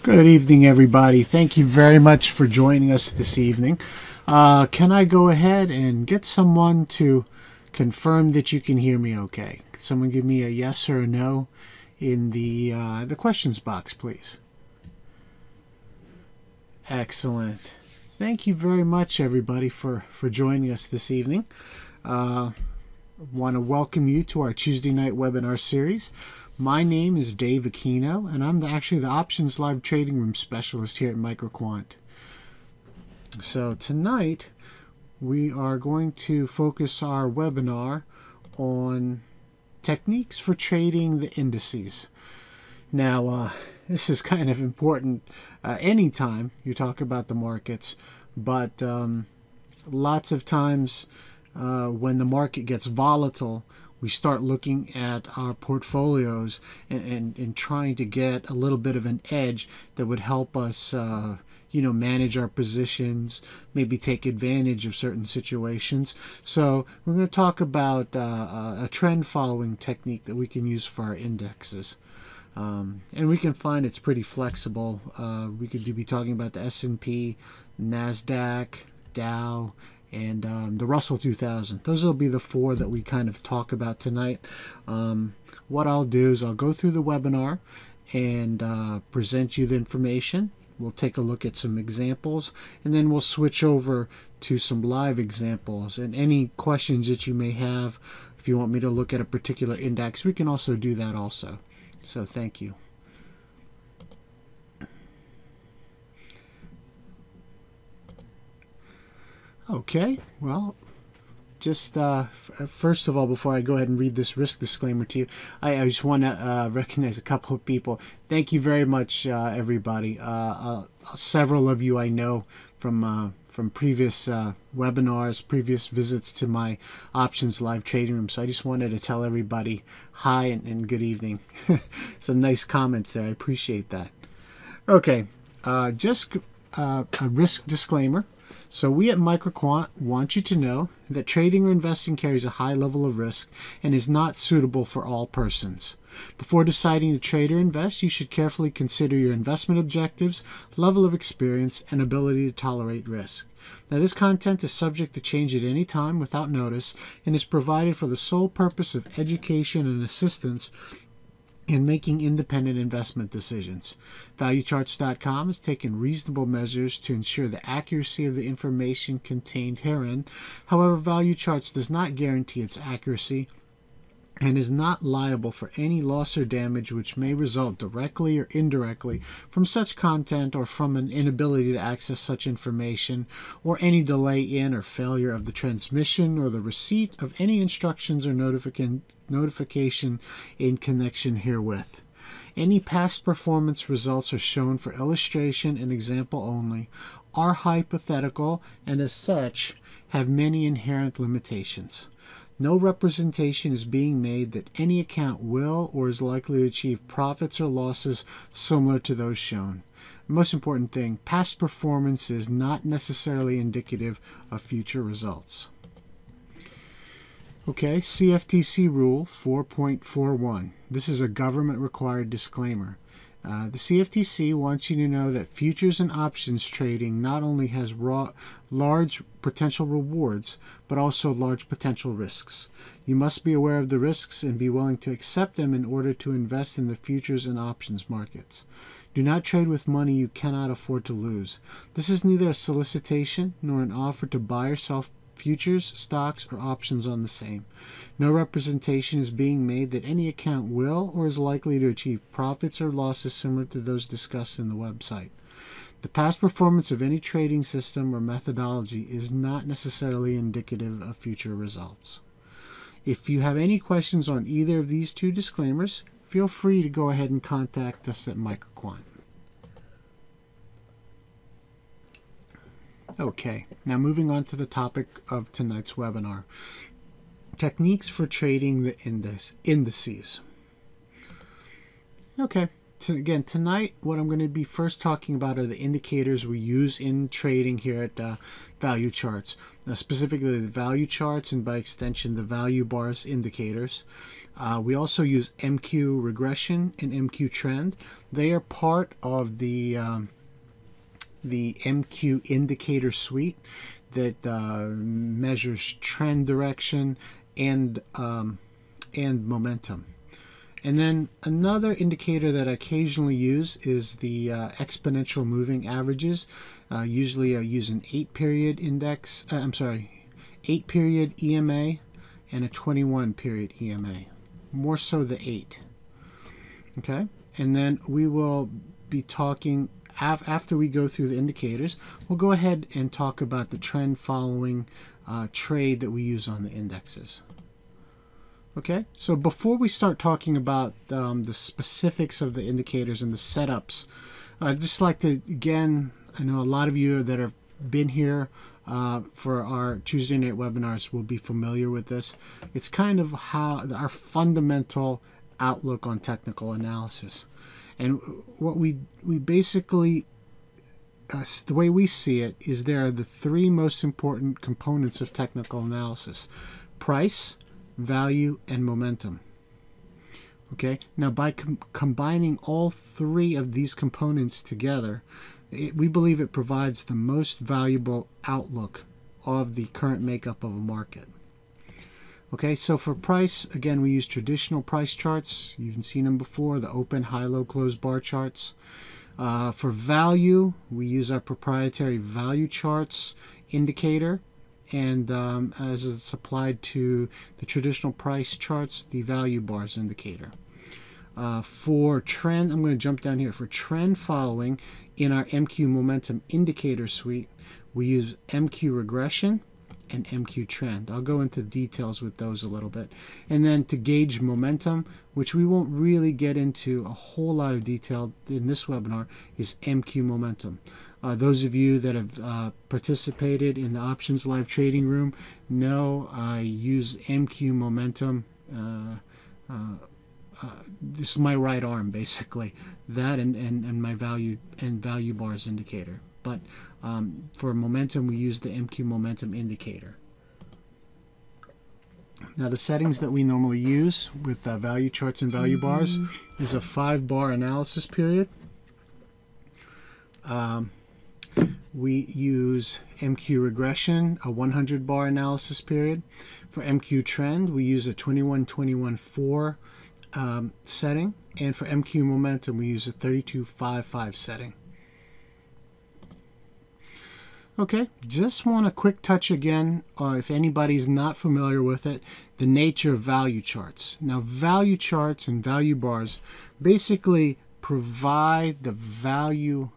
Good evening, everybody. Thank you very much for joining us this evening. Can I go ahead and get someone to confirm that you can hear me okay? Could someone give me a yes or a no in the questions box, please? Excellent. Thank you very much, everybody, for joining us this evening. I want to welcome you to our Tuesday night webinar series. My name is Dave Aquino, and I'm actually the Options Live Trading Room Specialist here at MicroQuant. So tonight, we are going to focus our webinar on techniques for trading the indices. Now, this is kind of important anytime you talk about the markets, but lots of times when the market gets volatile, we start looking at our portfolios and trying to get a little bit of an edge that would help us manage our positions, maybe take advantage of certain situations. So we're going to talk about a trend following technique that we can use for our indexes. And we can find it's pretty flexible. We could be talking about the S&P, NASDAQ, Dow, and the Russell 2000. Those will be the four that we kind of talk about tonight. What I'll do is I'll go through the webinar and present you the information. We'll take a look at some examples, and then we'll switch over to some live examples. And any questions that you may have, if you want me to look at a particular index, we can also do that also. So thank you. Okay, well, just first of all, before I go ahead and read this risk disclaimer to you, I just want to recognize a couple of people. Thank you very much, everybody. Several of you I know from previous webinars, previous visits to my Options Live Trading Room. So I just wanted to tell everybody hi and good evening. Some nice comments there. I appreciate that. Okay, just a risk disclaimer. So we at MicroQuant want you to know that trading or investing carries a high level of risk and is not suitable for all persons. Before deciding to trade or invest, you should carefully consider your investment objectives, level of experience, and ability to tolerate risk. Now, this content is subject to change at any time without notice and is provided for the sole purpose of education and assistance in making independent investment decisions. ValueCharts.com has taken reasonable measures to ensure the accuracy of the information contained herein. However, ValueCharts does not guarantee its accuracy and is not liable for any loss or damage which may result directly or indirectly from such content or from an inability to access such information or any delay in or failure of the transmission or the receipt of any instructions or notification in connection herewith. Any past performance results are shown for illustration and example only, are hypothetical, and as such have many inherent limitations. No representation is being made that any account will or is likely to achieve profits or losses similar to those shown. The most important thing, past performance is not necessarily indicative of future results. Okay, CFTC Rule 4.41. This is a government-required disclaimer. The CFTC wants you to know that futures and options trading not only has large potential rewards, but also large potential risks. You must be aware of the risks and be willing to accept them in order to invest in the futures and options markets. Do not trade with money you cannot afford to lose. This is neither a solicitation nor an offer to buy or sell futures, stocks, or options on the same. No representation is being made that any account will or is likely to achieve profits or losses similar to those discussed in the website. The past performance of any trading system or methodology is not necessarily indicative of future results. If you have any questions on either of these two disclaimers, feel free to go ahead and contact us at MicroQuant. Okay, now moving on to the topic of tonight's webinar. Techniques for trading the indices. Okay, again, tonight what I'm going to be first talking about are the indicators we use in trading here at Value Charts. Specifically the value charts and by extension the value bars indicators. We also use MQ regression and MQ trend. They are part of the MQ indicator suite that measures trend direction and momentum. And then another indicator that I occasionally use is the exponential moving averages. Usually I use an 8-period index, 8-period EMA and a 21-period EMA. More so the 8. Okay, and then we will be talking, after we go through the indicators, we'll go ahead and talk about the trend following trade that we use on the indexes. Okay, so before we start talking about the specifics of the indicators and the setups, I'd just like to, again, I know a lot of you that have been here for our Tuesday night webinars will be familiar with this. It's kind of how our fundamental outlook on technical analysis. And what we basically, the way we see it, is there are the 3 most important components of technical analysis: price, value, and momentum. Okay, now by combining all 3 of these components together, we believe it provides the most valuable outlook of the current makeup of a market. Okay, so for price, again, we use traditional price charts. You've seen them before, the open, high, low, close bar charts. For value, we use our proprietary value charts indicator, and as it's applied to the traditional price charts, the value bars indicator. For trend, I'm going to jump down here. For trend following, in our MQ momentum indicator suite, we use MQ regression and MQ trend. I'll go into details with those a little bit. And then to gauge momentum, which we won't really get into a whole lot of detail in this webinar, is MQ momentum. Those of you that have participated in the Options Live Trading Room know I use MQ momentum. This is my right arm, basically. That and my value bars indicator. But for momentum, we use the MQ momentum indicator. Now, the settings that we normally use with value charts and value bars is a 5-bar analysis period. We use MQ regression, a 100-bar analysis period. For MQ trend, we use a 21-21-4 setting. And for MQ momentum, we use a 32-5-5 setting. Okay, just want a quick touch again, if anybody's not familiar with it, the nature of value charts. Now, value charts and value bars basically provide the value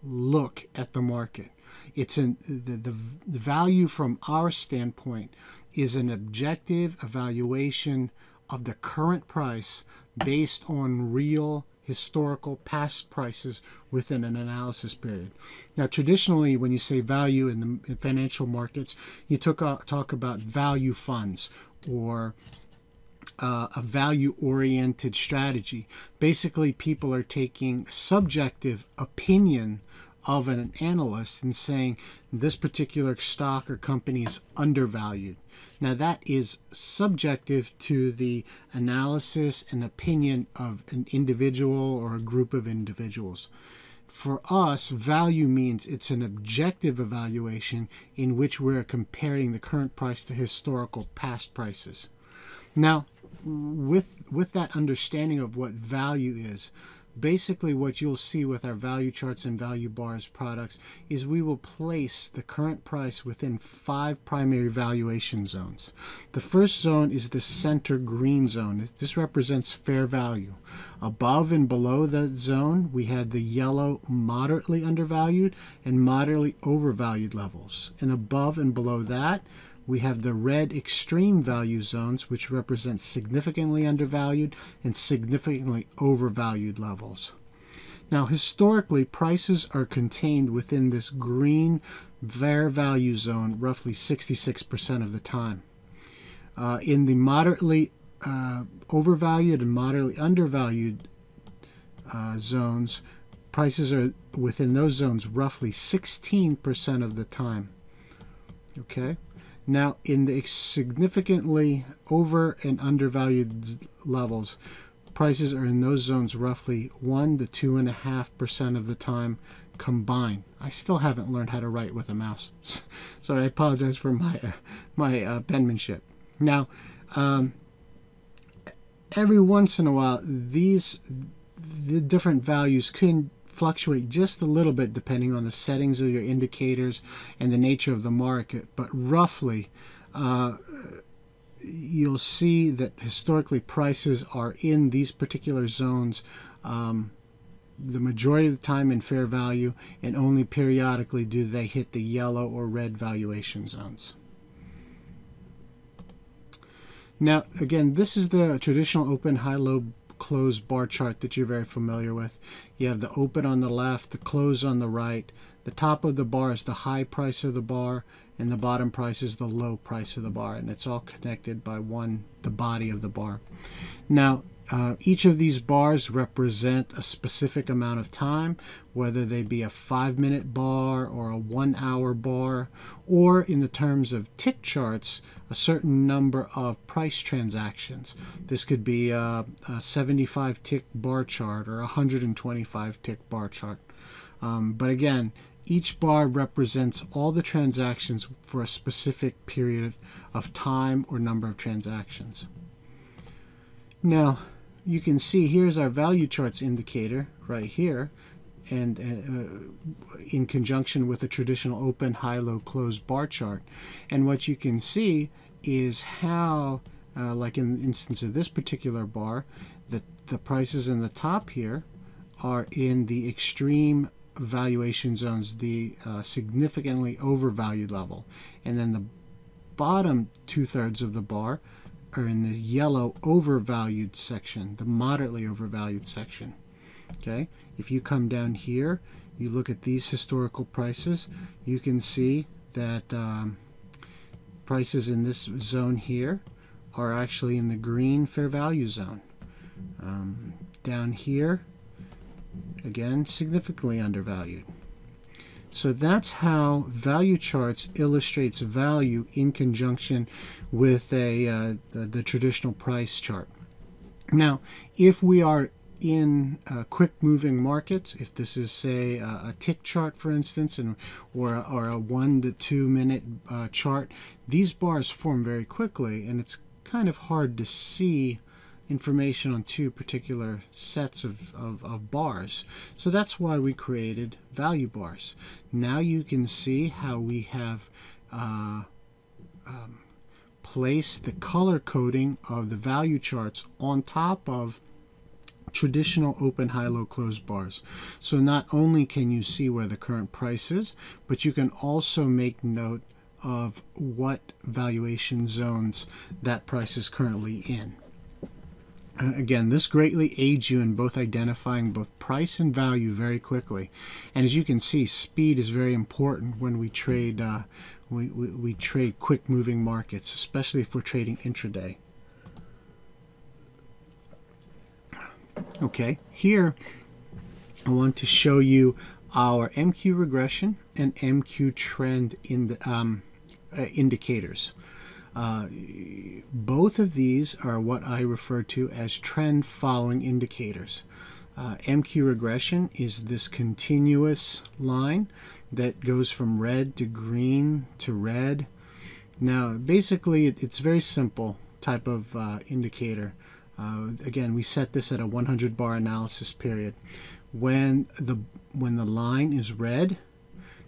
look at the market. It's the value from our standpoint is an objective evaluation of the current price based on real historical past prices within an analysis period. Now, traditionally, when you say value in the financial markets, you talk about value funds or a value-oriented strategy. Basically, people are taking subjective opinion of an analyst and saying this particular stock or company is undervalued. Now, that is subjective to the analysis and opinion of an individual or a group of individuals. For us, value means it's an objective evaluation in which we're comparing the current price to historical past prices. Now, with that understanding of what value is, basically what you'll see with our value charts and value bars products is we will place the current price within 5 primary valuation zones. The first zone is the center green zone. This represents fair value. Above and below the zone, we had the yellow moderately undervalued and moderately overvalued levels. And above and below that, we have the red extreme value zones, which represent significantly undervalued and significantly overvalued levels. Now, historically, prices are contained within this green fair value zone roughly 66% of the time. In the moderately overvalued and moderately undervalued zones, prices are within those zones roughly 16% of the time. Okay, now in the significantly over and undervalued levels, prices are in those zones roughly 1 to 2.5% of the time combined. I still haven't learned how to write with a mouse, so I apologize for my penmanship. Now, every once in a while, the different values can fluctuate just a little bit depending on the settings of your indicators and the nature of the market, but roughly you'll see that historically prices are in these particular zones the majority of the time in fair value, and only periodically do they hit the yellow or red valuation zones. Now again, this is the traditional open, high, low, close bar chart that you're very familiar with. You have the open on the left, the close on the right. The top of the bar is the high price of the bar, and the bottom price is the low price of the bar, and it's all connected by the body of the bar. Now each of these bars represent a specific amount of time, whether they be a 5-minute bar or a 1-hour bar, or in the terms of tick charts, a certain number of price transactions. This could be a 75 tick bar chart or a 125 tick bar chart. But again, each bar represents all the transactions for a specific period of time or number of transactions. Now, you can see here's our value charts indicator right here, and in conjunction with a traditional open, high, low, close bar chart. And what you can see is how, like in the instance of this particular bar, that the prices in the top here are in the extreme valuation zones, the significantly overvalued level, and then the bottom 2/3 of the bar are in the yellow overvalued section, the moderately overvalued section. Okay, if you come down here, you look at these historical prices, you can see that prices in this zone here are actually in the green fair value zone. Down here, again, significantly undervalued. So that's how value charts illustrates value in conjunction with the traditional price chart. Now, if we are in quick moving markets, if this is say a tick chart for instance, or a 1 to 2 minute chart, these bars form very quickly, and it's kind of hard to see information on two particular sets of bars. So that's why we created value bars. Now you can see how we have placed the color coding of the value charts on top of traditional open, high, low, close bars. So not only can you see where the current price is, but you can also make note of what valuation zones that price is currently in. Again, this greatly aids you in both identifying both price and value very quickly. And as you can see, speed is very important when we trade we trade quick moving markets, especially if we're trading intraday. Okay, here I want to show you our MQ regression and MQ trend in the, indicators. Both of these are what I refer to as trend following indicators. MQ regression is this continuous line that goes from red to green to red. Now basically it's very simple type of indicator. Again, we set this at a 100 bar analysis period. When the line is red,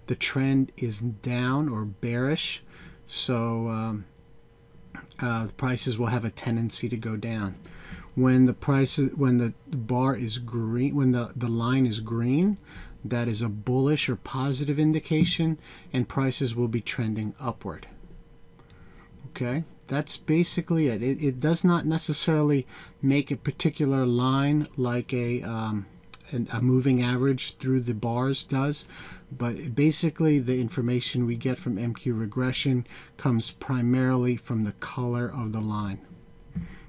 the trend is down or bearish, so the prices will have a tendency to go down. When the bar is green, when the line is green, that is a bullish or positive indication, and prices will be trending upward. Okay, that's basically it. It does not necessarily make a particular line like a moving average through the bars does, but basically the information we get from MQ regression comes primarily from the color of the line.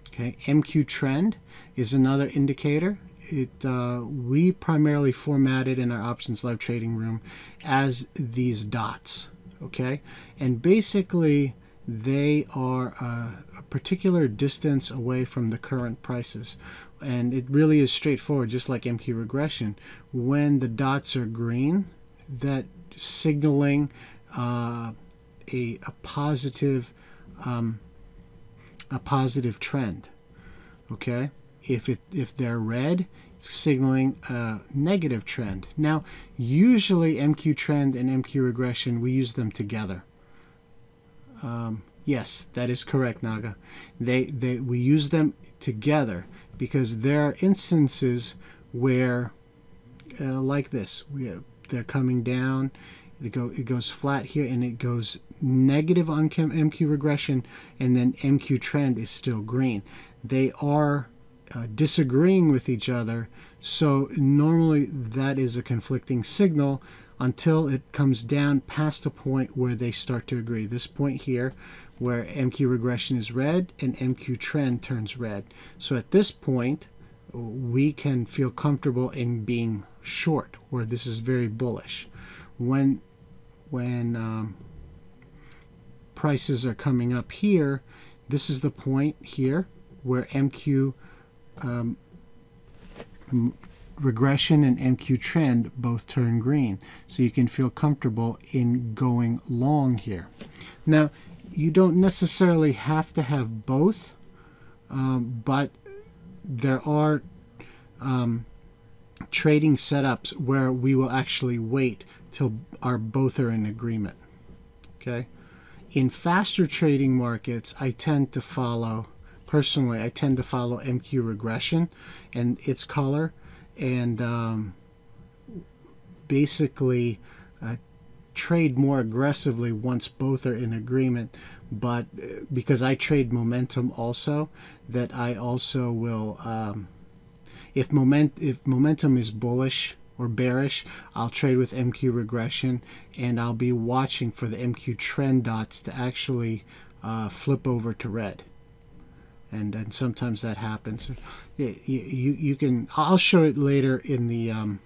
Okay, MQ trend is another indicator. we primarily format it in our options live trading room as these dots, okay? And basically they are a particular distance away from the current prices, and it really is straightforward, just like MQ regression. When the dots are green, that signaling a positive trend, okay? If they're red, it's signaling a negative trend. Now, usually MQ trend and MQ regression, we use them together. Yes, that is correct, Naga. We use them together because there are instances where, like this, they're coming down. It goes flat here, and it goes negative on MQ regression, and then MQ trend is still green. They are disagreeing with each other, so normally that is a conflicting signal until it comes down past a point where they start to agree. This point here where MQ regression is red and MQ trend turns red. So at this point we can feel comfortable in being short, where this is very bullish. When prices are coming up here, this is the point here where MQ regression and MQ trend both turn green. So you can feel comfortable in going long here. Now, you don't necessarily have to have both, but there are trading setups where we will actually wait till both are in agreement. Okay? In faster trading markets, I tend to follow, personally, I tend to follow MQ regression and its color, and basically trade more aggressively once both are in agreement. But because I trade momentum also, that I also will, if momentum is bullish or bearish, I'll trade with MQ regression, and I'll be watching for the MQ trend dots to actually flip over to red. And sometimes that happens. You can. I'll show it later in the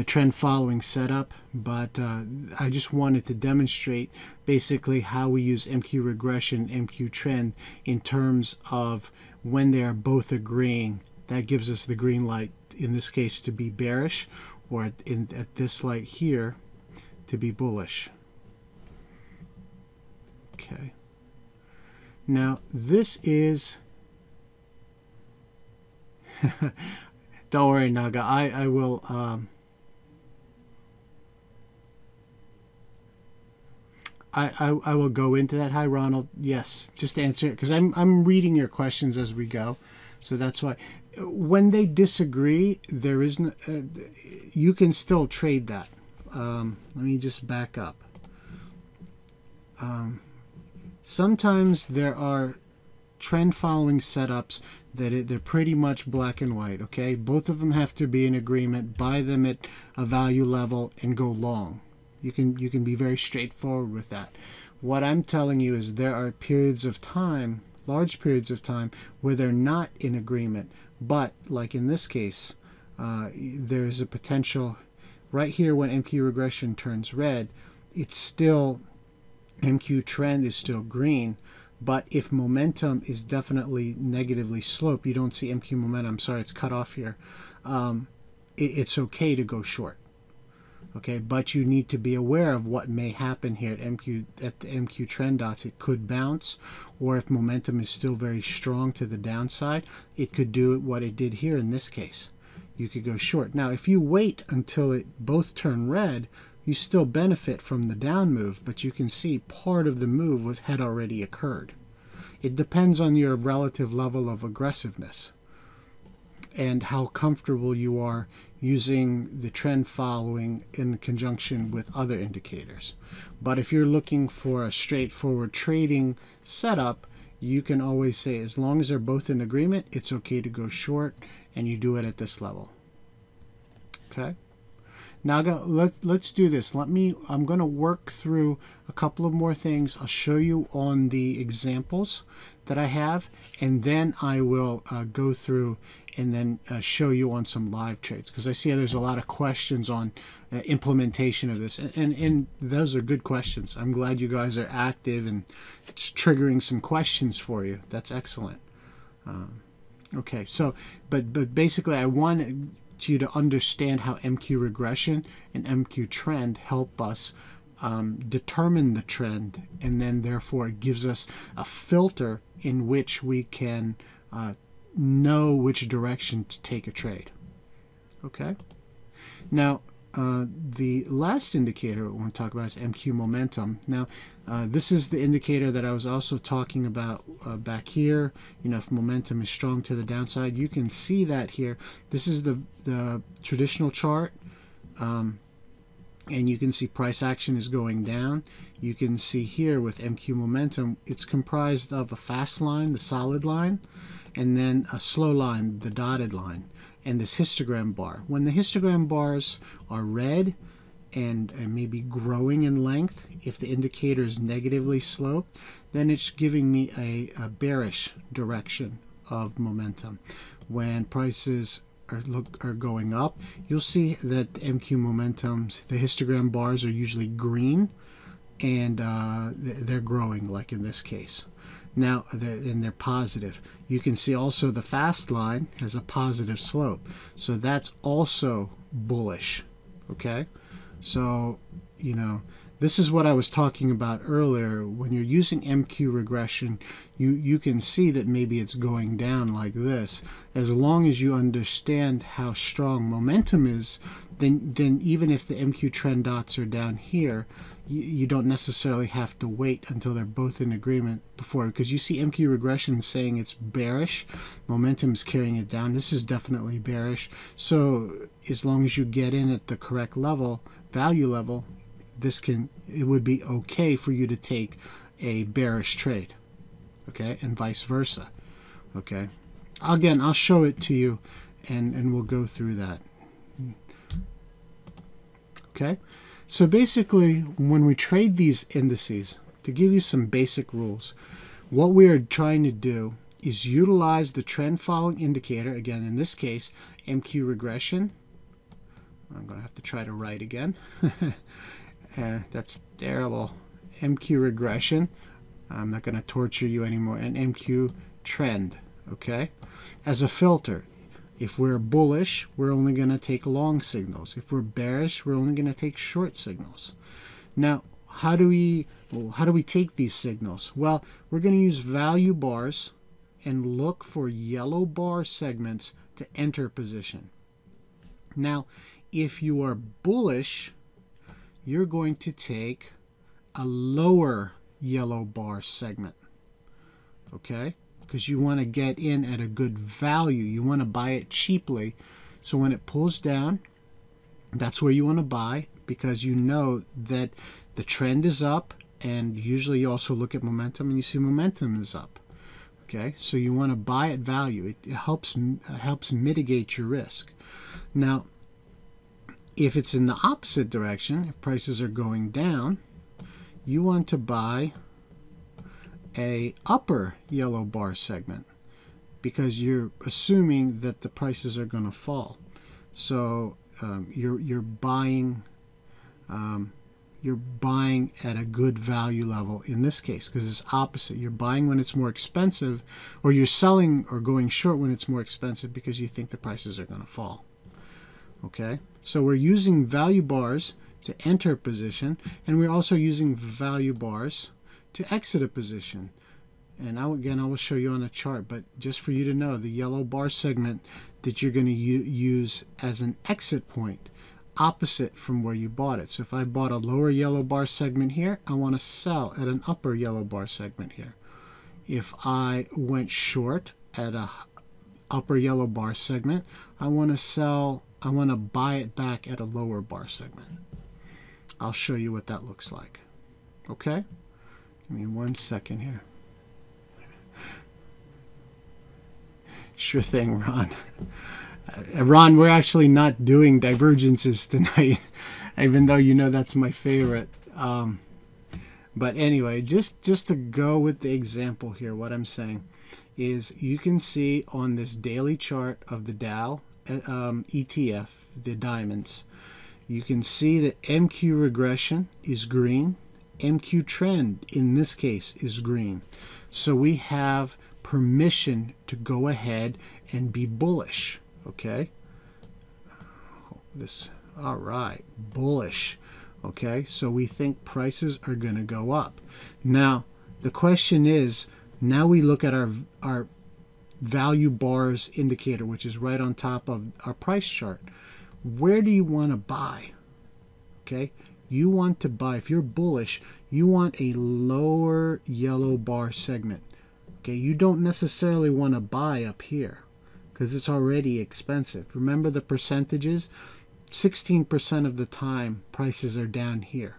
trend following setup, but I just wanted to demonstrate basically how we use MQ regression, MQ trend in terms of when they are both agreeing. That gives us the green light in this case to be bearish, or at this light here to be bullish. Okay. Now this is don't worry, Naga, I will I will go into that. Hi Ronald. Yes, just to answer it, because I'm reading your questions as we go, so that's why. When they disagree, there is no, you can still trade that. Let me just back up. Sometimes there are trend following setups that they're pretty much black and white, okay? Both of them have to be in agreement, buy them at a value level and go long. You can be very straightforward with that. What I'm telling you is there are periods of time, large periods of time, where they're not in agreement. But like in this case, there is a potential right here when MQ regression turns red, it's still, MQ trend is still green, but if momentum is definitely negatively sloped, you don't see MQ momentum, sorry, it's cut off here, it's okay to go short. Okay, but you need to be aware of what may happen here at the MQ trend dots. It could bounce, or if momentum is still very strong to the downside, it could do what it did here in this case. You could go short. Now, if you wait until it both turn red, you still benefit from the down move, but you can see part of the move had already occurred. It depends on your relative level of aggressiveness and how comfortable you are using the trend following in conjunction with other indicators. But if you're looking for a straightforward trading setup, you can always say as long as they're both in agreement, it's okay to go short, and you do it at this level. Okay? Now let's do this. I'm going to work through a couple of more things. I'll show you on the examples that I have, and then I will go through and then show you on some live trades, because I see there's a lot of questions on implementation of this, and those are good questions. I'm glad you guys are active and it's triggering some questions for you. That's excellent. Okay, so but basically I want you to understand how MQ regression and MQ trend help us determine the trend, and then therefore it gives us a filter in which we can know which direction to take a trade. Okay, now the last indicator we want to talk about is MQ momentum. Now this is the indicator that I was also talking about back here. You know, if momentum is strong to the downside, you can see that here. This is the traditional chart, and you can see price action is going down. You can see here with MQ momentum, it's comprised of a fast line, the solid line, and then a slow line, the dotted line, and this histogram bar. When the histogram bars are red and maybe growing in length, if the indicator is negatively sloped, then it's giving me a bearish direction of momentum. When prices are going up, you'll see that MQ momentums, the histogram bars are usually green, and they're growing, like in this case. Now, they're positive. You can see also the fast line has a positive slope, so that's also bullish. Okay, so you know, this is what I was talking about earlier. When you're using MQ regression, you can see that maybe it's going down like this. As long as you understand how strong momentum is, then even if the MQ trend dots are down here, you don't necessarily have to wait until they're both in agreement before, because you see MQ regression saying it's bearish, momentum is carrying it down. This is definitely bearish. So as long as you get in at the correct level, value level, it would be okay for you to take a bearish trade, okay, and vice versa. Okay, again, I'll show it to you, and we'll go through that. Okay, so basically, when we trade these indices, to give you some basic rules, what we are trying to do is utilize the trend following indicator. Again, in this case, MQ regression. I'm going to have to try to write again. That's terrible. MQ regression. I'm not going to torture you anymore. And MQ trend. Okay, as a filter. If we're bullish, we're only going to take long signals. If we're bearish, we're only going to take short signals. Now, how do we take these signals? Well, we're going to use value bars and look for yellow bar segments to enter position. Now, if you are bullish, you're going to take a lower yellow bar segment. Okay? Because you want to get in at a good value. You want to buy it cheaply. So when it pulls down, that's where you want to buy, because you know that the trend is up, and usually you also look at momentum and you see momentum is up. Okay, so you want to buy at value. It helps mitigate your risk. Now, if it's in the opposite direction, if prices are going down, you want to buy a upper yellow bar segment, because you're assuming that the prices are going to fall. So you're buying at a good value level in this case, because it's opposite. You're buying when it's more expensive, or you're selling or going short when it's more expensive because you think the prices are going to fall. Okay, so we're using value bars to enter a position, and we're also using value bars to exit a position. And I will show you on a chart, but just for you to know, the yellow bar segment that you're going to use as an exit point, opposite from where you bought it. So if I bought a lower yellow bar segment here, I want to sell at an upper yellow bar segment here. If I went short at a upper yellow bar segment, I want to buy it back at a lower bar segment. I'll show you what that looks like. Okay? Give me 1 second here. Sure thing, Ron. Ron, we're actually not doing divergences tonight, even though you know that's my favorite. But anyway, just to go with the example here, what I'm saying is you can see on this daily chart of the Dow ETF, the diamonds, you can see that MQ regression is green. MQ trend, in this case, is green. So we have permission to go ahead and be bullish, okay? All right, bullish, okay? So we think prices are going to go up. Now, the question is, now we look at our value bars indicator, which is right on top of our price chart. Where do you want to buy? Okay, you want to buy, if you're bullish, you want a lower yellow bar segment. Okay, you don't necessarily want to buy up here because it's already expensive. Remember the percentages? 16% of the time prices are down here.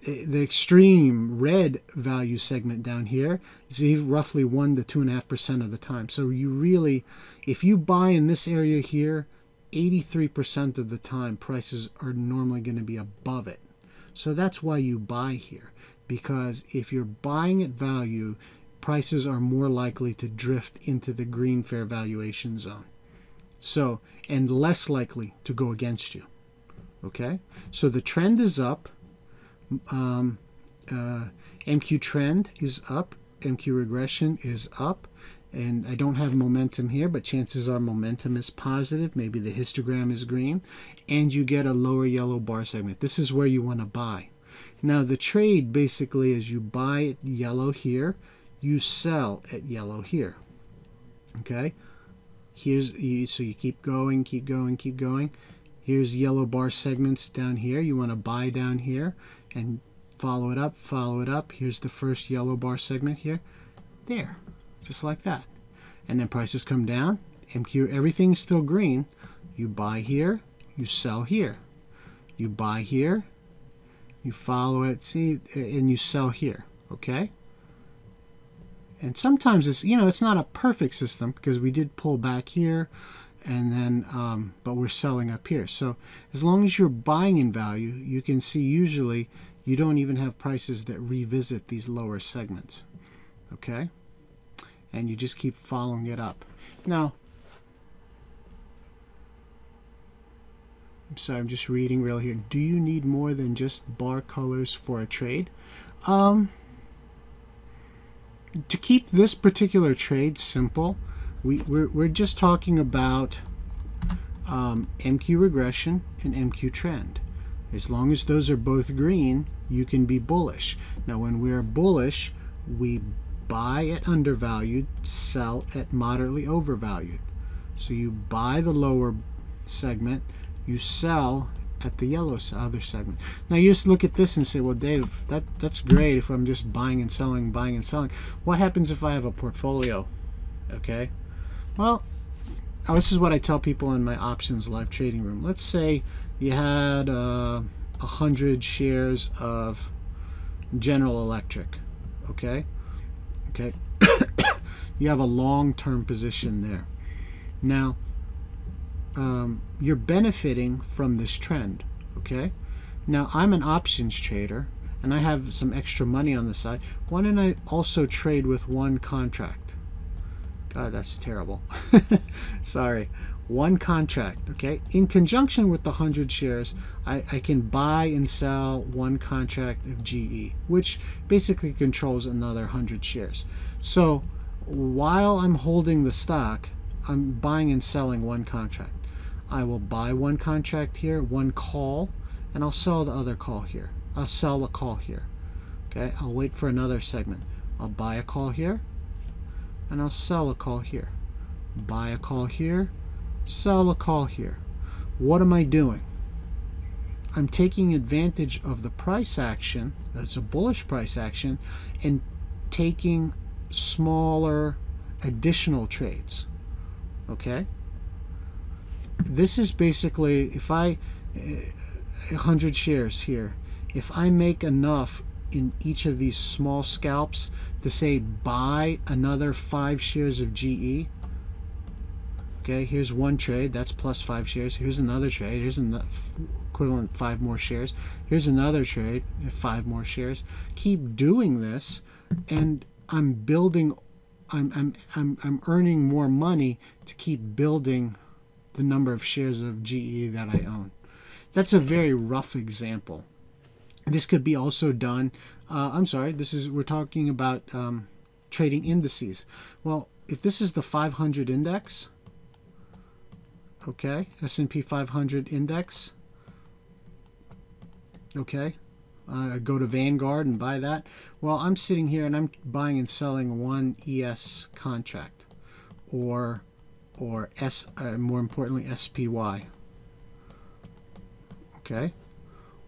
The extreme red value segment down here is roughly 1 to 2.5% of the time. So you really, if you buy in this area here, 83% of the time prices are normally going to be above it. So that's why you buy here, because if you're buying at value, prices are more likely to drift into the green fair valuation zone. So, and less likely to go against you. Okay, so the trend is up. MQ trend is up, MQ regression is up, and I don't have momentum here, but chances are momentum is positive. Maybe the histogram is green, and you get a lower yellow bar segment. This is where you want to buy. Now the trade basically is you buy at yellow here, you sell at yellow here. Okay, so you keep going, keep going, keep going. Here's yellow bar segments down here. You want to buy down here and follow it up, follow it up. Here's the first yellow bar segment here. There, just like that. And then prices come down. MQ, everything's still green. You buy here, you sell here. You buy here, you follow it, see, and you sell here, okay? And sometimes it's, you know, it's not a perfect system because we did pull back here, and then but we're selling up here. So as long as you're buying in value, you can see usually you don't even have prices that revisit these lower segments, okay? And you just keep following it up. Now, I'm sorry, I'm just reading real here. Do you need more than just bar colors for a trade? To keep this particular trade simple, we're just talking about MQ regression and MQ trend. As long as those are both green, you can be bullish. Now, when we are bullish, we buy at undervalued, sell at moderately overvalued. So you buy the lower segment, you sell at the yellow other segment. Now you just look at this and say, well, Dave, that's great if I'm just buying and selling, buying and selling. What happens if I have a portfolio? Okay, well, this is what I tell people in my options live trading room. Let's say you had 100 shares of General Electric. Okay, you have a long-term position there. Now you're benefiting from this trend. Okay, now I'm an options trader and I have some extra money on the side. Why don't I also trade with one contract? God, that's terrible. Sorry, one contract. Okay, in conjunction with the 100 shares, I can buy and sell one contract of GE, which basically controls another 100 shares. So while I'm holding the stock, I'm buying and selling one contract. I will buy one contract here, one call, and I'll sell the other call here. I'll sell a call here. Okay, I'll wait for another segment. I'll buy a call here, and I'll sell a call here. Buy a call here, sell a call here. What am I doing? I'm taking advantage of the price action, it's a bullish price action, and taking smaller additional trades. Okay? This is basically, if I 100 shares here, if I make enough in each of these small scalps to say buy another 5 shares of GE, Okay, here's one trade, that's plus 5 shares. Here's another trade, here's an equivalent 5 more shares. Here's another trade, 5 more shares. Keep doing this, and I'm building, I'm earning more money to keep building the number of shares of GE that I own. That's a very rough example. This could be also done, I'm sorry, we're talking about trading indices. Well, if this is the 500 index, okay, S&P 500 index, okay, go to Vanguard and buy that. Well, I'm sitting here and I'm buying and selling one ES contract, or more importantly, SPY. Okay,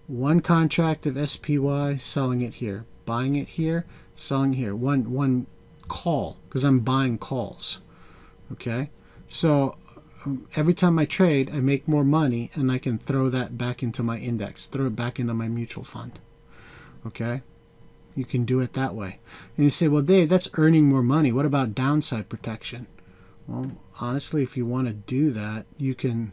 one contract of SPY, selling it here, buying it here, selling here. One call, because I'm buying calls. Okay, so every time I trade, I make more money, and I can throw that back into my index, throw it back into my mutual fund. Okay, you can do it that way. And you say, well, Dave, that's earning more money. What about downside protection? Well, honestly, if you want to do that, you can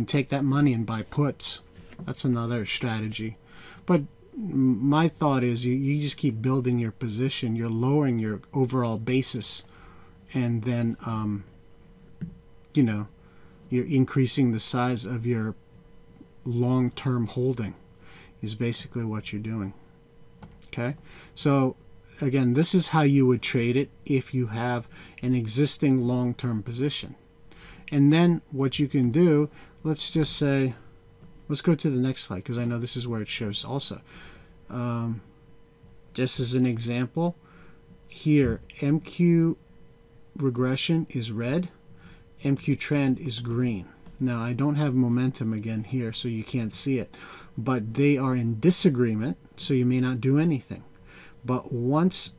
take that money and buy puts. That's another strategy. But my thought is you just keep building your position. You're lowering your overall basis, and then you know, you're increasing the size of your long-term holding is basically what you're doing. Okay, so again, this is how you would trade it if you have an existing long-term position. And then what you can do, let's just say, let's go to the next slide, because I know this is where it shows also. Just as an example, here MQ regression is red, MQ trend is green. Now I don't have momentum again here, so you can't see it, but they are in disagreement, so you may not do anything. But once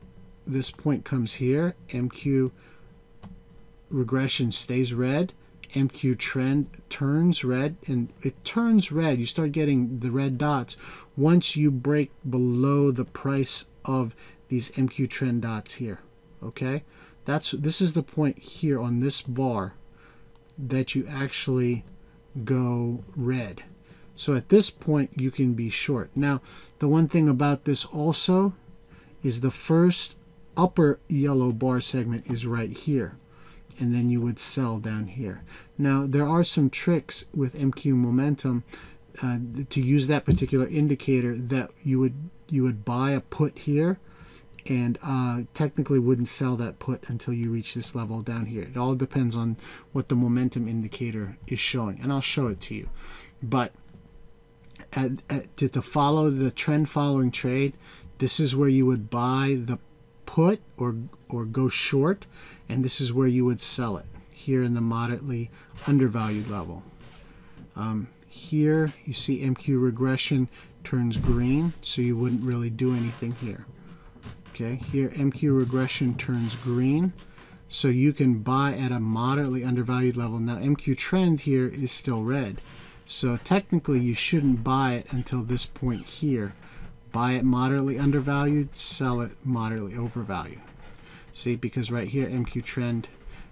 this point comes here, MQ regression stays red, MQ trend turns red, and it turns red. You start getting the red dots once you break below the price of these MQ trend dots here. Okay, this is the point here on this bar that you actually go red. So at this point you can be short. Now the one thing about this also is the first upper yellow bar segment is right here, and then you would sell down here. Now there are some tricks with MQ momentum to use that particular indicator, that you would buy a put here, and technically wouldn't sell that put until you reach this level down here. It all depends on what the momentum indicator is showing, and I'll show it to you. But to follow the trend following trade, this is where you would buy the put or go short, and this is where you would sell it, here in the moderately undervalued level. Here you see MQ regression turns green, so you wouldn't really do anything here. Okay, here MQ regression turns green, so you can buy at a moderately undervalued level. Now MQ trend here is still red, so technically you shouldn't buy it until this point here. Buy it moderately undervalued, sell it moderately overvalued. See, because right here MQ trend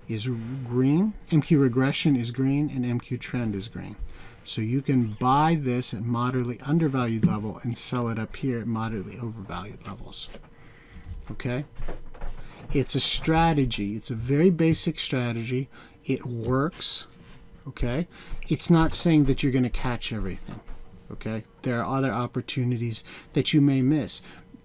is green, MQ regression is green, and MQ trend is green. So you can buy this at moderately undervalued level and sell it up here at moderately overvalued levels. Okay? It's a strategy. It's a very basic strategy. It works. Okay? It's not saying that you're going to catch everything. Okay? There are other opportunities that you may miss.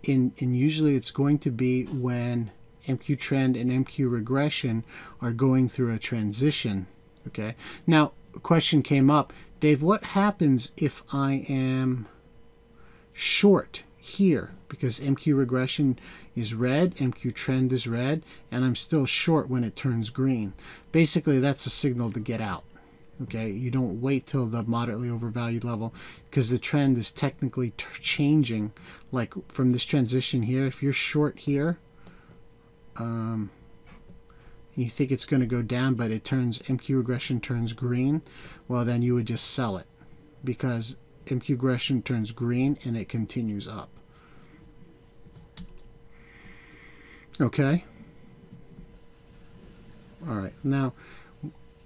And usually it's going to be when MQ trend and MQ regression are going through a transition. Okay? Now, a question came up, Dave, what happens if I am short here? Because MQ regression is red, MQ trend is red, and I'm still short when it turns green. Basically, that's a signal to get out. Okay, you don't wait till the moderately overvalued level, because the trend is technically changing. Like from this transition here, if you're short here, you think it's going to go down, but it turns, MQ regression turns green, well then you would just sell it, because MQ regression turns green and it continues up. Okay. Now,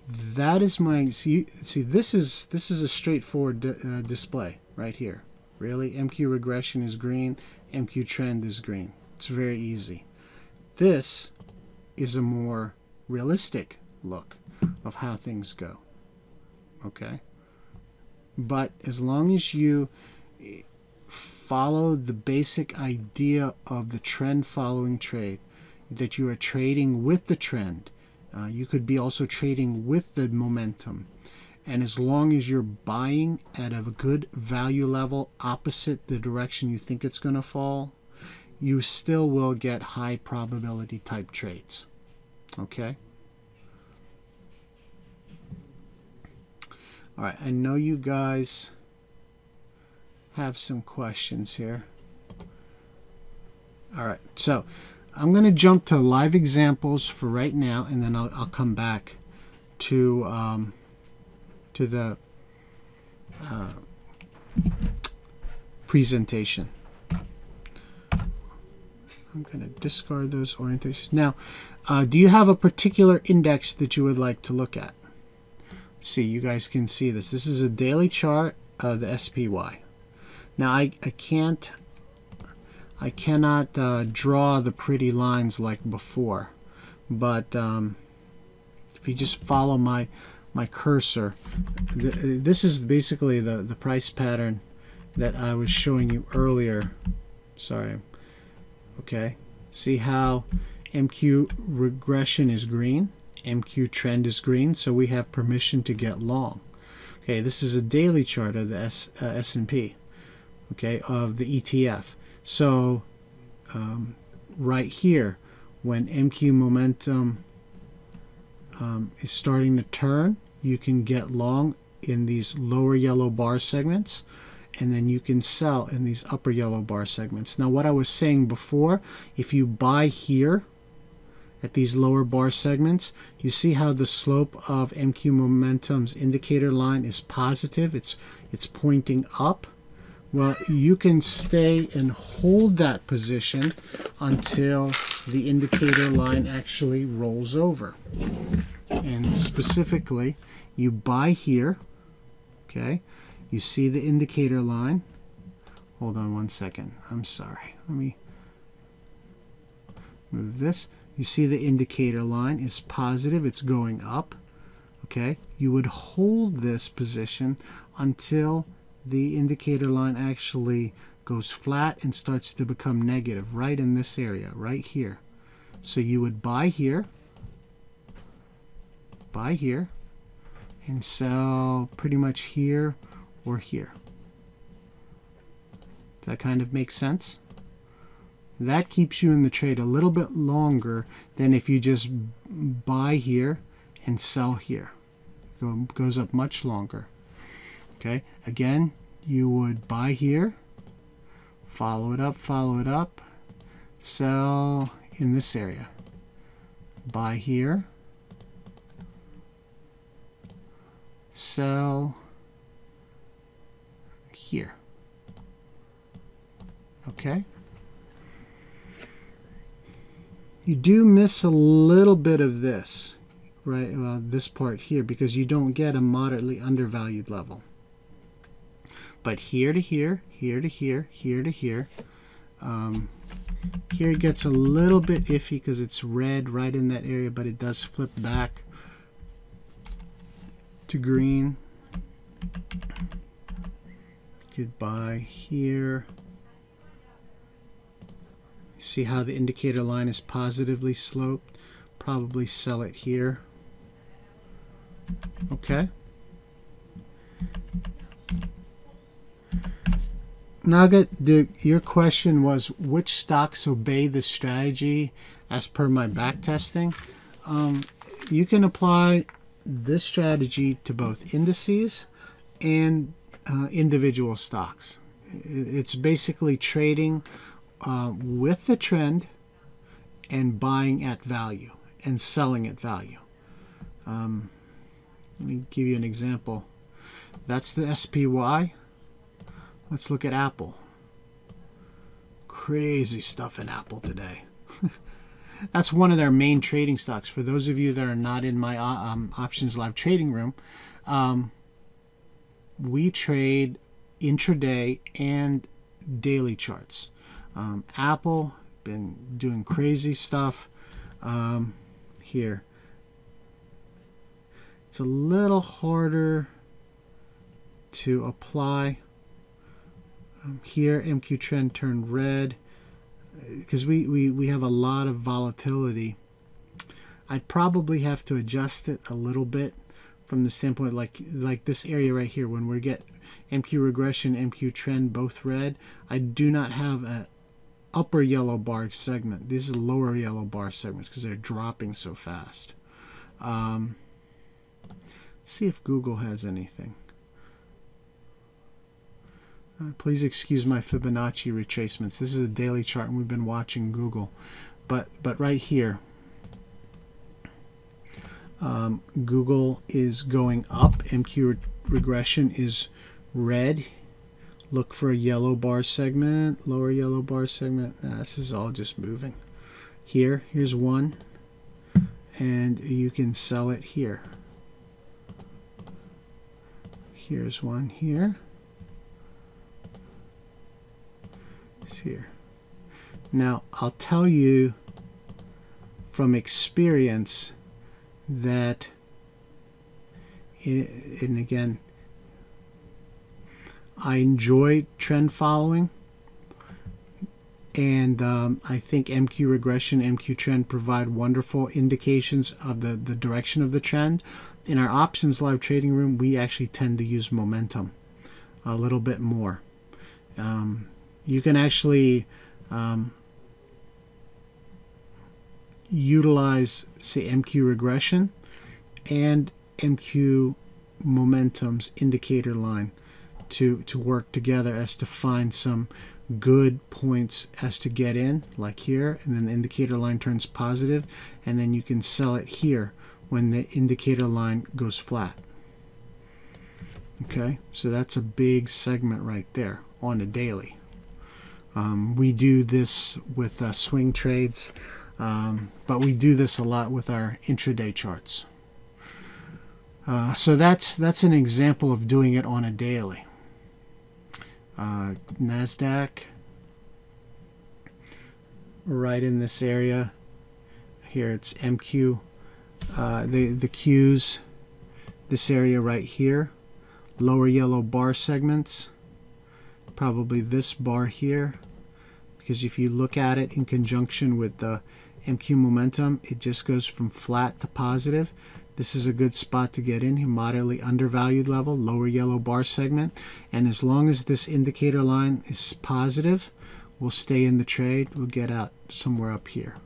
that is my see. This is a straightforward display right here. Really, MQ regression is green, MQ trend is green. It's very easy. This is a more realistic look of how things go. Okay, but as long as you follow the basic idea of the trend following trade, that you are trading with the trend. You could be also trading with the momentum. And as long as you're buying at a good value level opposite the direction you think it's going to fall, you still will get high probability type trades. Okay? All right, I know you guys have some questions here. All right, so I'm going to jump to live examples for right now, and then I'll come back to the presentation. I'm going to discard those orientations. Now, do you have a particular index that you would like to look at? See, you guys can see this. This is a daily chart of the SPY. Now, I cannot draw the pretty lines like before, but if you just follow my cursor, this is basically the price pattern that I was showing you earlier. Sorry. Okay, see how MQ regression is green, MQ trend is green, so we have permission to get long. Okay, this is a daily chart of the S&P, okay, of the ETF. So right here, when MQ momentum is starting to turn, you can get long in these lower yellow bar segments, and then you can sell in these upper yellow bar segments. Now, what I was saying before, if you buy here at these lower bar segments, you see how the slope of MQ momentum's indicator line is positive. It's pointing up. Well, you can stay and hold that position until the indicator line actually rolls over. And specifically, you buy here, okay? You see the indicator line. Hold on one second. I'm sorry. Let me move this. You see the indicator line is positive. It's going up. Okay? You would hold this position until the indicator line actually goes flat and starts to become negative right in this area, right here. So you would buy here, and sell pretty much here or here. Does that kind of make sense? That keeps you in the trade a little bit longer than if you just buy here and sell here. It goes up much longer. Okay, again, you would buy here, follow it up, sell in this area. Buy here, sell here. Okay? You do miss a little bit of this, right? Well, this part here, because you don't get a moderately undervalued level. But here to here, here to here, here to here, here it gets a little bit iffy because it's red right in that area, but it does flip back to green. Could buy here. See how the indicator line is positively sloped? Probably sell it here. Okay. Now, your question was which stocks obey this strategy as per my back testing. You can apply this strategy to both indices and individual stocks. It's basically trading with the trend and buying at value and selling at value. Let me give you an example. That's the SPY. Let's look at Apple. Crazy stuff in Apple today. That's one of their main trading stocks. For those of you that are not in my Options Live trading room, we trade intraday and daily charts. Apple been doing crazy stuff here. It's a little harder to apply. Here MQ trend turned red because we have a lot of volatility. I'd probably have to adjust it a little bit from the standpoint like this area right here. When we get MQ regression, MQ trend both red, I do not have a upper yellow bar segment. These are lower yellow bar segments because they're dropping so fast. See if Google has anything. Please excuse my Fibonacci retracements. This is a daily chart and we've been watching Google. But right here, Google is going up. MQ regression is red. Look for a yellow bar segment, lower yellow bar segment. This is all just moving. Here's one, and you can sell it here. Here's one here. It's here. Now, I'll tell you from experience that, and again, I enjoy trend following, and I think MQ regression, MQ trend provide wonderful indications of the direction of the trend. In our Options Live trading room, we actually tend to use momentum a little bit more. You can actually utilize, say, MQ regression and MQ momentum's indicator line to work together as to find some good points as to get in, like here, and then the indicator line turns positive, and then you can sell it here when the indicator line goes flat. Okay, so that's a big segment right there on a daily. We do this with swing trades, but we do this a lot with our intraday charts. So that's an example of doing it on a daily. NASDAQ, right in this area. Here it's MQ, the Qs, this area right here. Lower yellow bar segments, probably this bar here, because if you look at it in conjunction with the MQ momentum, it just goes from flat to positive. This is a good spot to get in, moderately undervalued level, lower yellow bar segment, and as long as this indicator line is positive, we'll stay in the trade. We'll get out somewhere up here,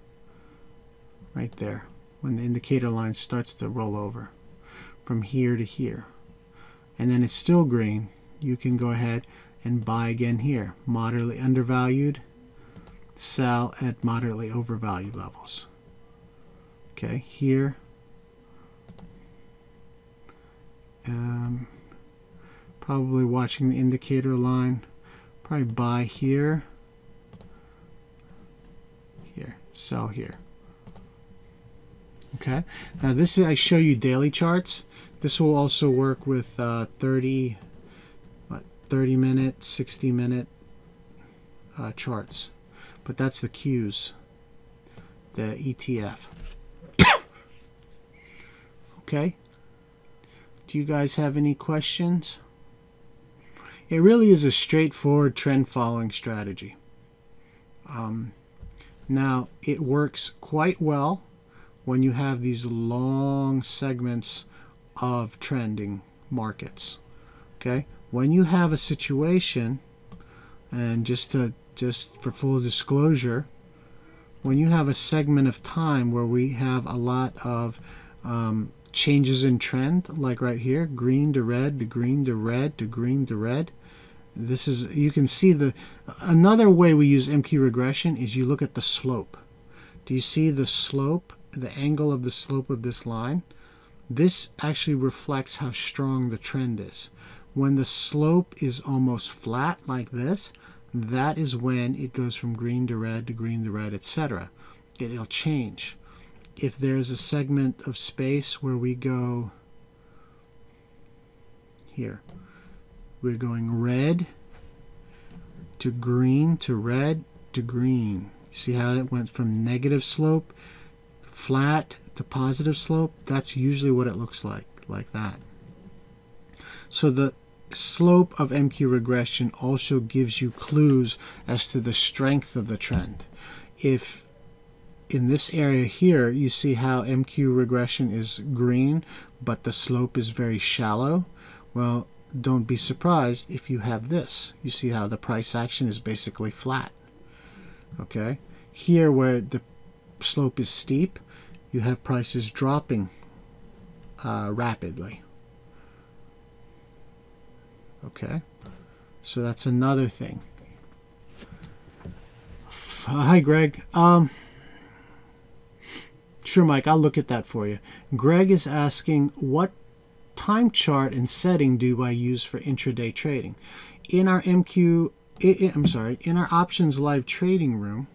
right there, when the indicator line starts to roll over from here to here. And then it's still green, you can go ahead and buy again here. Moderately undervalued, sell at moderately overvalued levels. Okay, here. Probably watching the indicator line. Probably buy here. Here, sell here. Okay, now this is, I show you daily charts. This will also work with 30 minute, 60 minute charts. But that's the Qs, the ETF. Okay. Do you guys have any questions? It really is a straightforward trend following strategy. Now, it works quite well when you have these long segments of trending markets. Okay, when you have a situation, and just for full disclosure, when you have a segment of time where we have a lot of changes in trend, like right here, green to red to green to red to green to red. This is, you can see another way we use MQ regression is you look at the slope. Do you see the slope, the angle of the slope of this line? This actually reflects how strong the trend is. When the slope is almost flat like this, that is when it goes from green to red to green to red, etc. it'll change. If there's a segment of space where we go here, we're going red to green to red to green. You see how it went from negative slope, flat, to positive slope? That's usually what it looks like that. So the slope of MQ regression also gives you clues as to the strength of the trend. If in this area here you see how MQ regression is green but the slope is very shallow, well, don't be surprised if you have this. You see how the price action is basically flat. Okay, here where the slope is steep, you have prices dropping rapidly. Okay, so that's another thing. Hi, Greg. Sure, Mike, I'll look at that for you. Greg is asking, what time chart and setting do I use for intraday trading? In our in our options live trading room,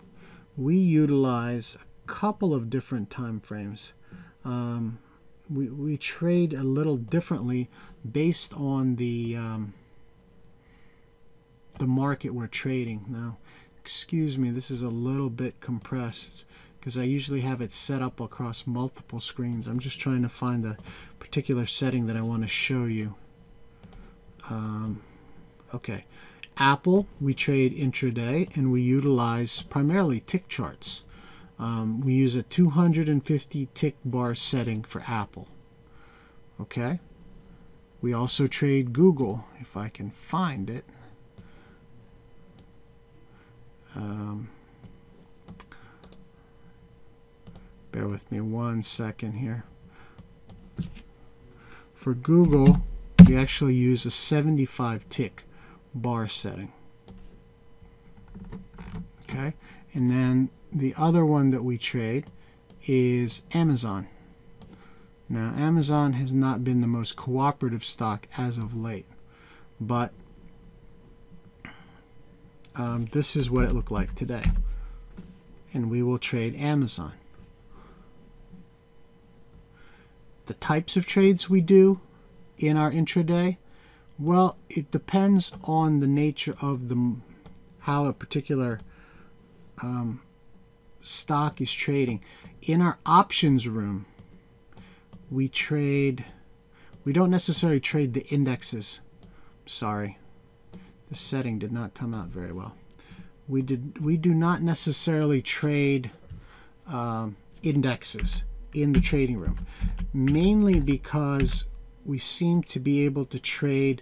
we utilize a couple of different time frames. We trade a little differently based on the market we're trading. Now, excuse me, this is a little bit compressed because I usually have it set up across multiple screens. I'm just trying to find the particular setting that I want to show you. Okay, Apple, we trade intraday and we utilize primarily tick charts. We use a 250 tick bar setting for Apple. Okay, we also trade Google, if I can find it. Bear with me 1 second here. For Google, we actually use a 75 tick bar setting. Okay, and then the other one that we trade is Amazon. Now, Amazon has not been the most cooperative stock as of late, but this is what it looked like today, and we will trade Amazon. The types of trades we do in our intraday, well, it depends on the nature of how a particular stock is trading. In our options room, we don't necessarily trade the indexes. Sorry, the setting did not come out very well. We do not necessarily trade indexes in the trading room, mainly because we seem to be able to trade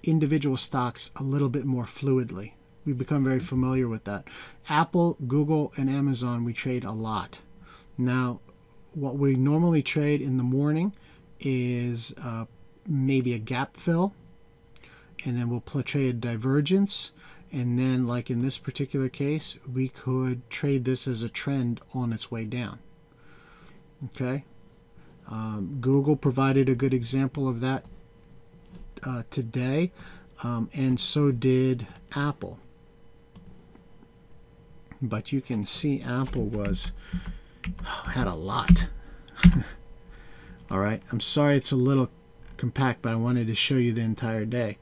individual stocks a little bit more fluidly. We've become very familiar with that. Apple, Google, and Amazon we trade a lot. Now, what we normally trade in the morning is maybe a gap fill, and then we'll trade divergence, and then, like in this particular case, we could trade this as a trend on its way down. Okay, Google provided a good example of that today, and so did Apple. But you can see Apple had a lot. All right, I'm sorry it's a little compact, but I wanted to show you the entire day.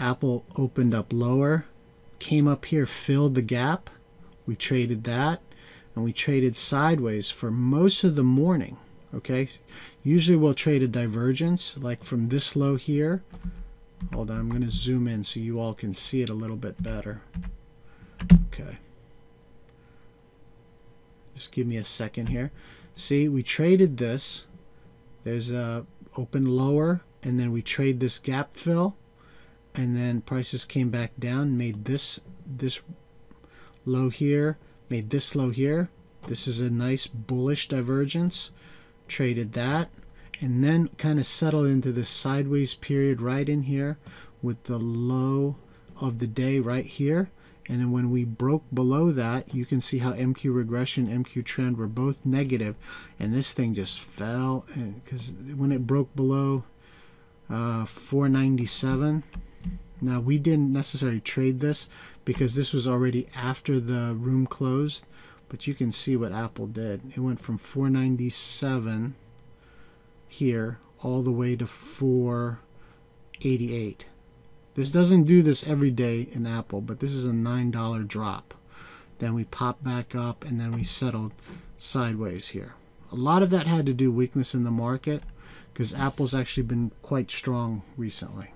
Apple opened up lower, came up here, filled the gap. We traded that, and we traded sideways for most of the morning. Okay, usually we'll trade a divergence, like from this low here. Hold on, I'm going to zoom in so you all can see it a little bit better. Okay, just give me a second here. See, we traded this. There's a open lower, and then we trade this gap fill, and then prices came back down, made this low here, made this low here. This is a nice bullish divergence. Traded that, and then kind of settled into this sideways period right in here with the low of the day right here. And then when we broke below that, you can see how MQ regression, MQ trend were both negative, and this thing just fell, because when it broke below 497, now we didn't necessarily trade this because this was already after the room closed, but you can see what Apple did. It went from 497 here all the way to 488. This doesn't do this every day in Apple, but this is a $9 drop. Then we pop back up, and then we settled sideways here. A lot of that had to do weakness in the market, because Apple's actually been quite strong recently.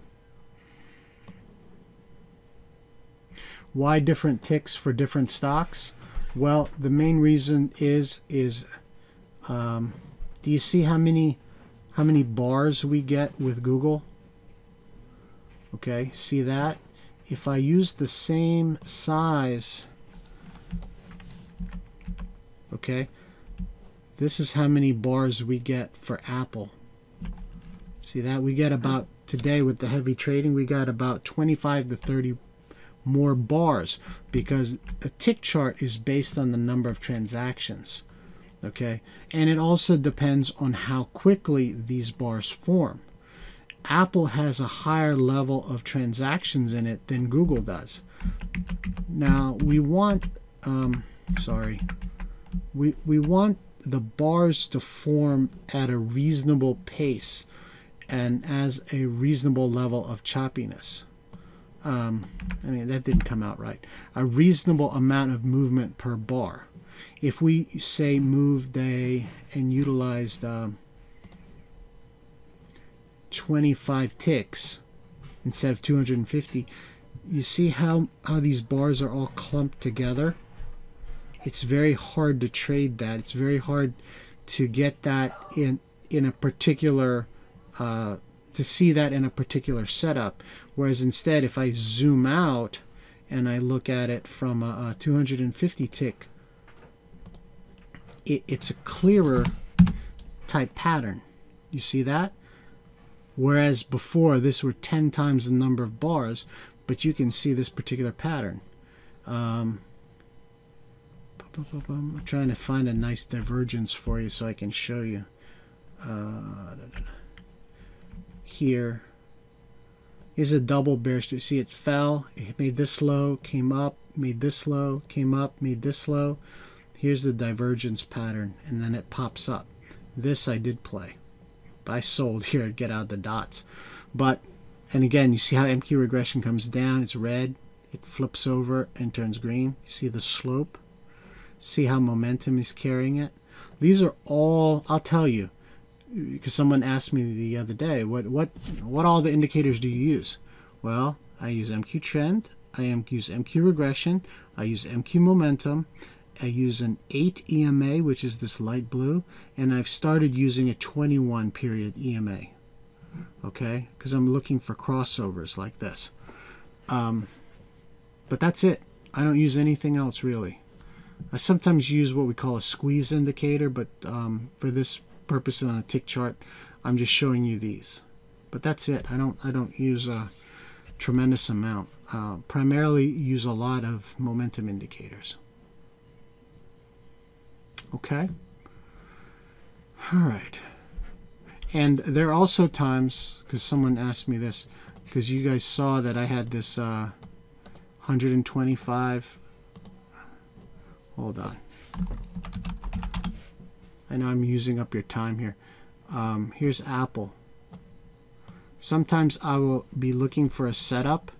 Why different ticks for different stocks? Well, the main reason is do you see how many bars we get with Google? Okay, see that? If I use the same size, okay, this is how many bars we get for Apple. See that? We get about, today with the heavy trading, we got about 25 to 30 more bars, because a tick chart is based on the number of transactions. Okay, and it also depends on how quickly these bars form. Apple has a higher level of transactions in it than Google does. Now we want we want the bars to form at a reasonable pace and as a reasonable level of choppiness. I mean, that didn't come out right. A reasonable amount of movement per bar. If we say moved and utilized 25 ticks instead of 250, you see how these bars are all clumped together? It's very hard to trade that. It's very hard to get that in a particular to see that in a particular setup. Whereas instead, if I zoom out and I look at it from a 250 tick, it's a clearer type pattern. You see that? Whereas before, this were 10 times the number of bars, but you can see this particular pattern. I'm trying to find a nice divergence for you so I can show you. Here is a double bearish. See, it fell, it made this low, came up, made this low, came up, made this low. Here's the divergence pattern, and then it pops up. This I did play. I sold here to get out the dots. But, and again, you see how MQ regression comes down, it's red, it flips over and turns green. You see the slope? See how momentum is carrying it? These are all, I'll tell you, because someone asked me the other day, what all the indicators do you use? Well, I use MQ trend, I use MQ regression, I use MQ momentum, I use an 8 EMA, which is this light blue, and I've started using a 21 period EMA. Okay, because I'm looking for crossovers like this. But that's it. I don't use anything else really. I sometimes use what we call a squeeze indicator, but for this purpose on a tick chart, I'm just showing you these. But that's it. I don't use a tremendous amount. Primarily use a lot of momentum indicators. Okay. All right. And there are also times, because someone asked me this, because you guys saw that I had this 125. Hold on. I know I'm using up your time here. Here's Apple. Sometimes I will be looking for a setup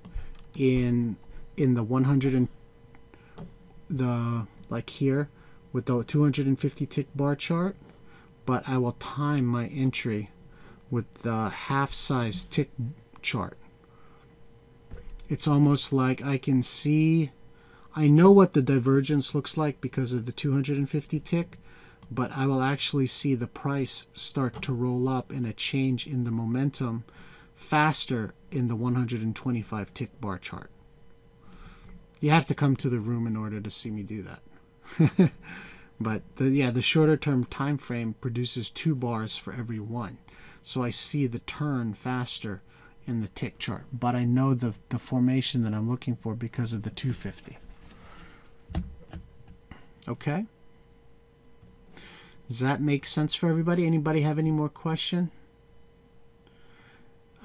in the 100 and like here with the 250 tick bar chart, but I will time my entry with the half size tick chart. It's almost like I can see, I know what the divergence looks like because of the 250 tick, but I will actually see the price start to roll up and a change in the momentum faster in the 125 tick bar chart. You have to come to the room in order to see me do that. But the shorter term time frame produces 2 bars for every one. So I see the turn faster in the tick chart, but I know the formation that I'm looking for because of the 250. Okay? Does that make sense for everybody? Anybody have any more question?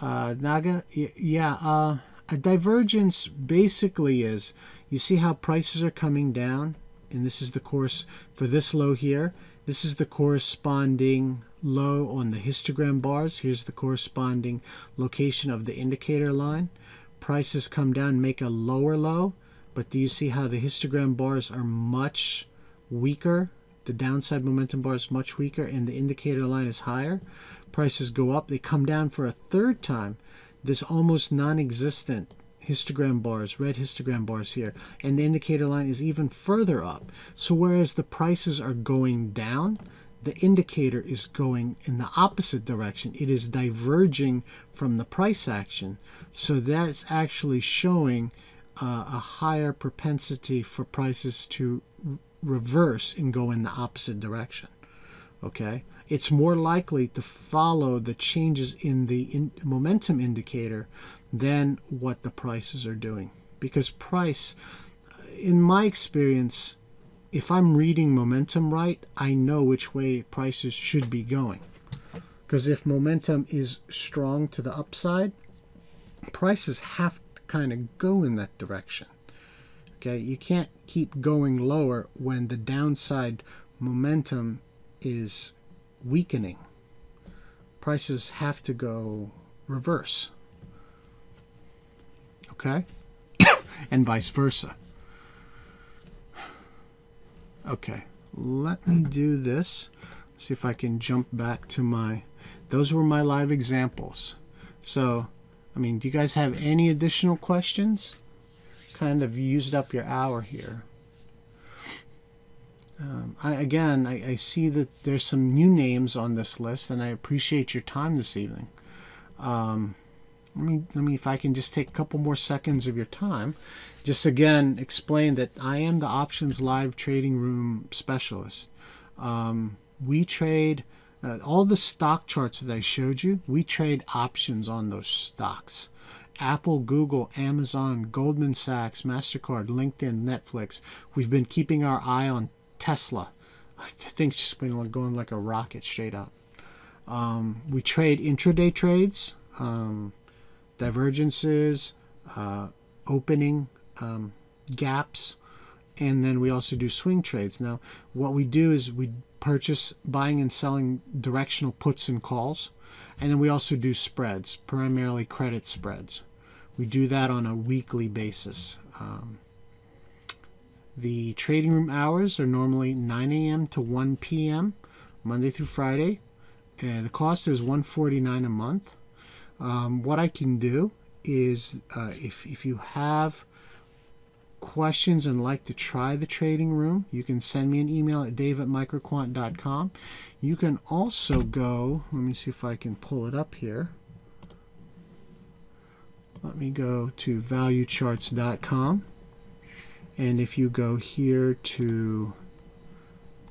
Naga? Yeah, a divergence basically is, you see how prices are coming down and this is the course for this low here. This is the corresponding low on the histogram bars. Here's the corresponding location of the indicator line. Prices come down, make a lower low, but do you see how the histogram bars are much weaker? The downside momentum bar is much weaker and the indicator line is higher. Prices go up, they come down for a third time. There's almost non-existent histogram bars, red histogram bars here, and the indicator line is even further up. So whereas the prices are going down, the indicator is going in the opposite direction. It is diverging from the price action. So that's actually showing a higher propensity for prices to reverse and go in the opposite direction. Okay, it's more likely to follow the changes in the momentum indicator than what the prices are doing, because price, in my experience, if I'm reading momentum right, I know which way prices should be going. Because if momentum is strong to the upside, prices have to kind of go in that direction. Okay, you can't keep going lower when the downside momentum is weakening. Prices have to go reverse. Okay, and vice versa. Okay, let me do this. See if I can jump back to my, those were my live examples. So, I mean, do you guys have any additional questions? Kind of used up your hour here. I see that there's some new names on this list, and I appreciate your time this evening. Let me, if I can just take a couple more seconds of your time, just again explain that I am the Options Live Trading Room specialist. We trade all the stock charts that I showed you. We trade options on those stocks. Apple, Google, Amazon, Goldman Sachs, MasterCard, LinkedIn, Netflix. We've been keeping our eye on Tesla. I think it's just been going like a rocket straight up. We trade intraday trades, divergences, opening gaps, and then we also do swing trades. Now, what we do is we purchase, buying and selling directional puts and calls, and then we also do spreads, primarily credit spreads. We do that on a weekly basis. The trading room hours are normally 9 a.m. to 1 p.m. Monday through Friday. The cost is $149 a month. What I can do is if you have questions and like to try the trading room, you can send me an email at dave@microquant.com. You can also go, let me see if I can pull it up here. Let me go to valuecharts.com, and if you go here to,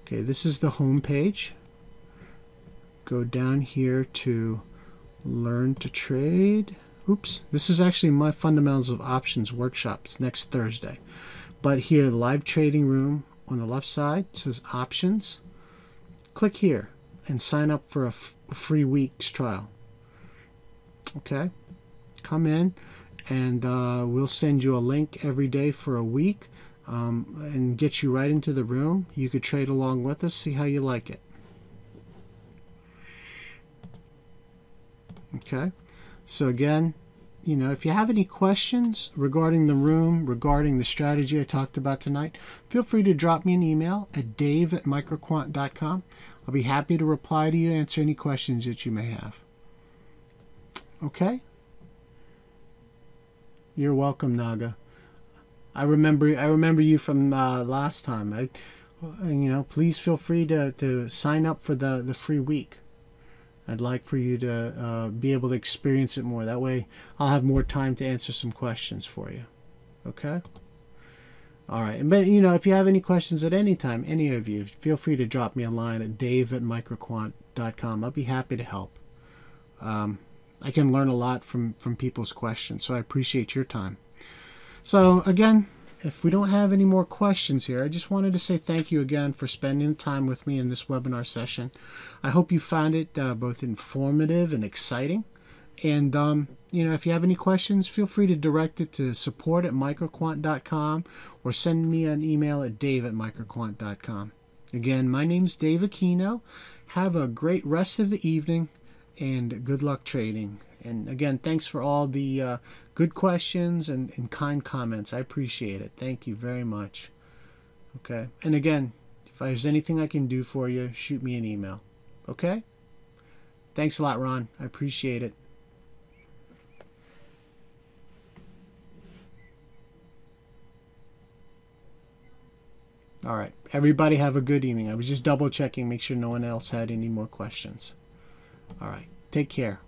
okay, this is the home page. Go down here to Learn to Trade. Oops, this is actually my Fundamentals of Options workshop. It's next Thursday. But here, live trading room on the left side, it says Options. Click here and sign up for a free week's trial. Okay, come in and we'll send you a link every day for a week and get you right into the room. You could trade along with us, see how you like it. Okay, so again, you know, if you have any questions regarding the room, regarding the strategy I talked about tonight, feel free to drop me an email at dave@microquant.com. I'll be happy to reply to you, answer any questions that you may have. Okay? You're welcome, Naga. I remember you from last time. You know, please feel free to sign up for the free week. I'd like for you to be able to experience it more. That way I'll have more time to answer some questions for you. Okay? All right. But, you know, if you have any questions at any time, any of you, feel free to drop me a line at dave@microquant.com. I'll be happy to help. I can learn a lot from people's questions, so I appreciate your time. So, again, if we don't have any more questions here, I just wanted to say thank you again for spending time with me in this webinar session. I hope you found it both informative and exciting. And, you know, if you have any questions, feel free to direct it to support@microquant.com or send me an email at dave@microquant.com. Again, my name's Dave Aquino. Have a great rest of the evening and good luck trading. And again, thanks for all the good questions and kind comments. I appreciate it. Thank you very much. Okay. And again, if there's anything I can do for you, shoot me an email. Okay? Thanks a lot, Ron. I appreciate it. All right. Everybody have a good evening. I was just double checking, make sure no one else had any more questions. All right. Take care.